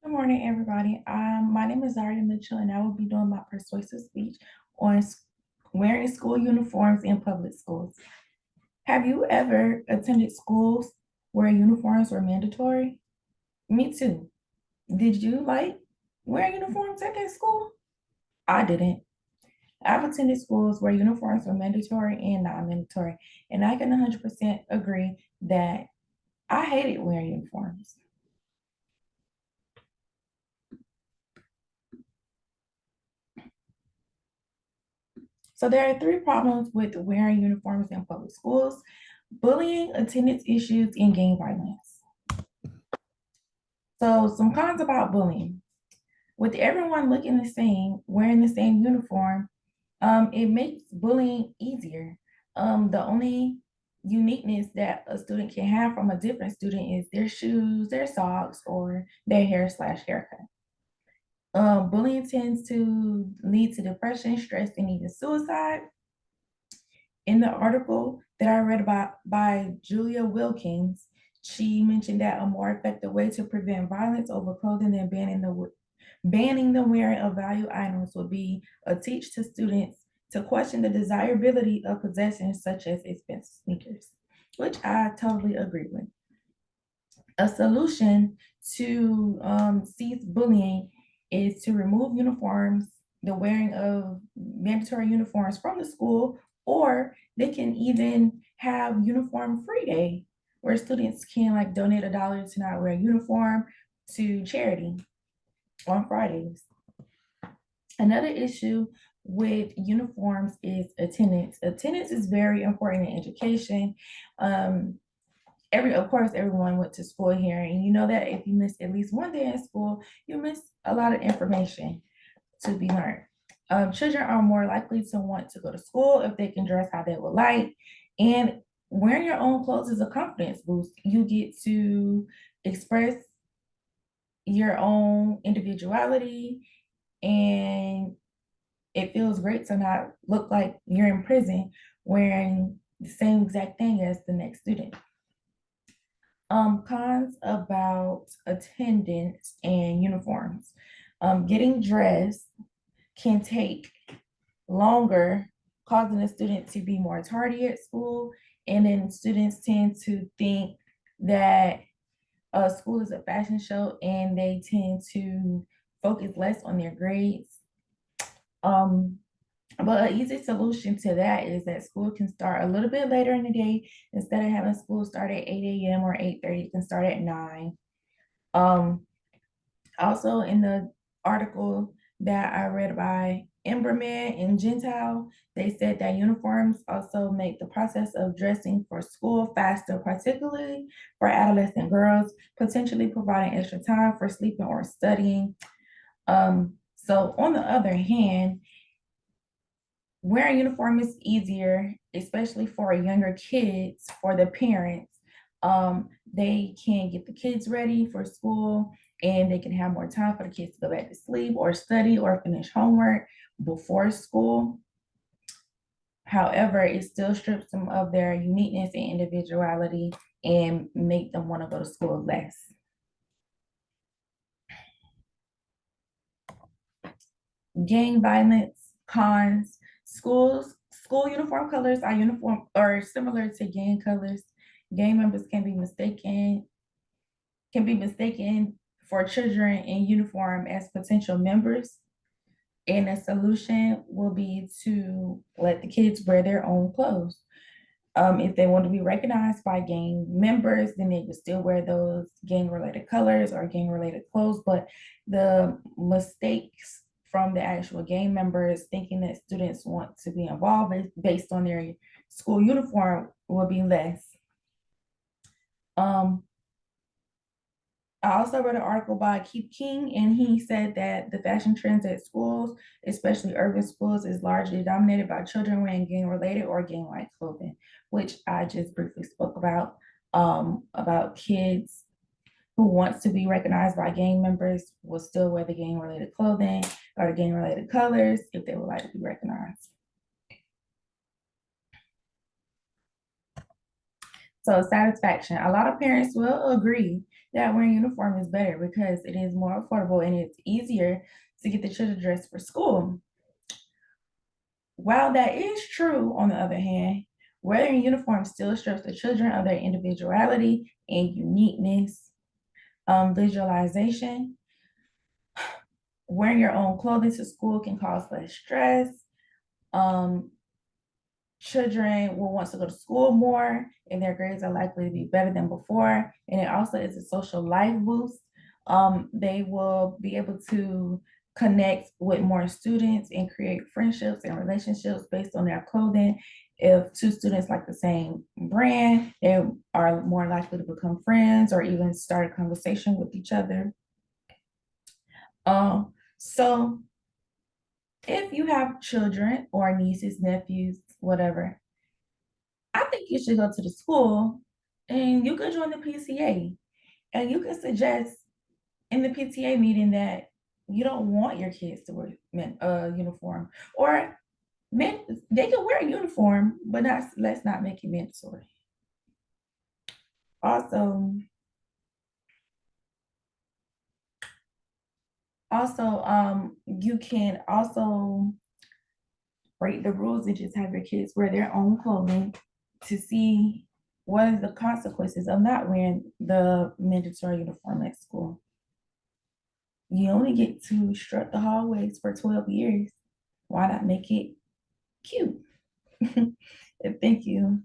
Good morning, everybody. My name is Za'Rya Mitchell, and I will be doing my persuasive speech on wearing school uniforms in public schools. Have you ever attended schools where uniforms were mandatory? Me too. Did you like wearing uniforms at that school? I didn't. I've attended schools where uniforms were mandatory and non-mandatory, and I can 100% agree that I hated wearing uniforms. So there are three problems with wearing uniforms in public schools: bullying, attendance issues, and gang violence. So some cons about bullying. With everyone looking the same, wearing the same uniform, it makes bullying easier. The only uniqueness that a student can have from a different student is their shoes, their socks, or their hair/haircut. Bullying tends to lead to depression, stress, and even suicide. In the article that I read about by Julia Wilkins, she mentioned that a more effective way to prevent violence over clothing than banning the wearing of value items would be a teach to students to question the desirability of possessions such as expensive sneakers, which I totally agree with. A solution to cease bullying is to remove uniforms, the wearing of mandatory uniforms from the school, or they can even have uniform free day where students can like donate $1 to not wear a uniform to charity on Fridays. Another issue with uniforms is attendance. Attendance is very important in education. Of course, everyone went to school here, and you know that if you miss at least one day in school, you miss a lot of information to be learned. Children are more likely to want to go to school if they can dress how they would like, and wearing your own clothes is a confidence boost. You get to express your own individuality, and it feels great to not look like you're in prison wearing the same exact thing as the next student. Cons about attendance and uniforms. Getting dressed can take longer, causing a student to be more tardy at school. And then students tend to think that school is a fashion show and they tend to focus less on their grades. Um, but an easy solution to that is that school can start a little bit later in the day. Instead of having school start at 8 a.m. or 8:30, it can start at 9. Um, Also in the article that I read by Emberman and Gentile, they said that uniforms also make the process of dressing for school faster, particularly for adolescent girls, potentially providing extra time for sleeping or studying. So on the other hand, wearing uniform is easier, especially for younger kids, for the parents. They can get the kids ready for school and they can have more time for the kids to go back to sleep or study or finish homework before school. However, it still strips them of their uniqueness and individuality and make them want to go to school less. Gang violence, cons, school uniform colors are uniform or similar to gang colors. Gang members can be mistaken for children in uniform as potential members. And a solution will be to let the kids wear their own clothes. If they want to be recognized by gang members, then they would still wear those gang related colors or gang related clothes. But the mistakes from the actual gang members thinking that students want to be involved based on their school uniform will be less. Um, I also read an article by Keith King, and he said that the fashion trends at schools, especially urban schools, is largely dominated by children wearing gang-related or gang-like clothing, which I just briefly spoke about kids who wants to be recognized by gang members will still wear the gang-related clothing or the gang-related colors if they would like to be recognized. So satisfaction. A lot of parents will agree that wearing uniform is better because it is more affordable and it's easier to get the children dressed for school. While that is true, on the other hand, wearing uniform still strips the children of their individuality and uniqueness. Visualization. Wearing your own clothing to school can cause less stress. Um, Children will want to go to school more and their grades are likely to be better than before. And it also is a social life boost. They will be able to connect with more students and create friendships and relationships based on their clothing. If two students like the same brand, they are more likely to become friends or even start a conversation with each other. So if you have children or nieces, nephews, whatever, I think you should go to the school and you could join the PTA and you can suggest in the PTA meeting that you don't want your kids to wear uniform or men they can wear a uniform, but not let's not make it mandatory. Also, you can also break the rules and just have your kids wear their own clothing to see what are the consequences of not wearing the mandatory uniform at school. You only get to strut the hallways for 12 years. Why not make it cute? Thank you.